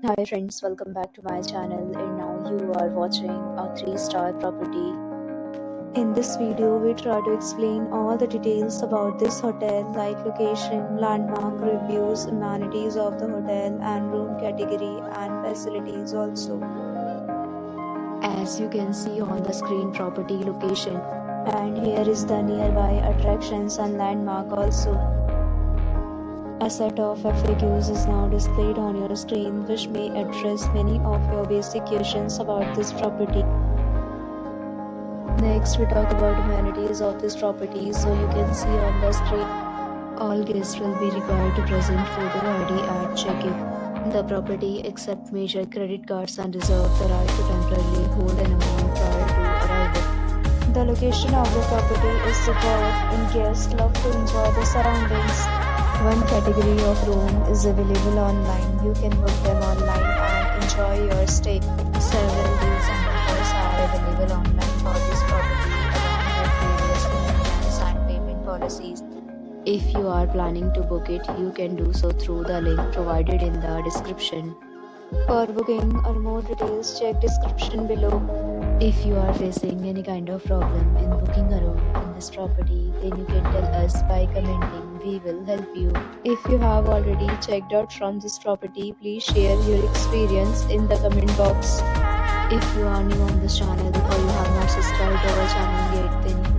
Hi friends, welcome back to my channel, and now you are watching a 3-star property. In this video, we try to explain all the details about this hotel like location, landmark, reviews, amenities of the hotel and room category and facilities also. As you can see on the screen, property location, and here is the nearby attractions and landmark also. A set of FAQs is now displayed on your screen which may address many of your basic questions about this property. Next, we talk about amenities of this property. So you can see on the screen, all guests will be required to present photo ID at check-in. The property accepts major credit cards and reserves the right to temporarily hold an amount prior to arrival. The location of the property is superb and guests love to enjoy the surroundings. One category of room is available online. You can book them online and enjoy your stay. Several deals and offers are available online for this property along with various convenience and payment policies. If you are planning to book it, you can do so through the link provided in the description. For booking or more details, check description below. If you are facing any kind of problem in booking a room in this property, then you can tell us by commenting. We will help you. If you have already checked out from this property, please share your experience in the comment box. If you are new on this channel or you have not subscribed to our channel yet, then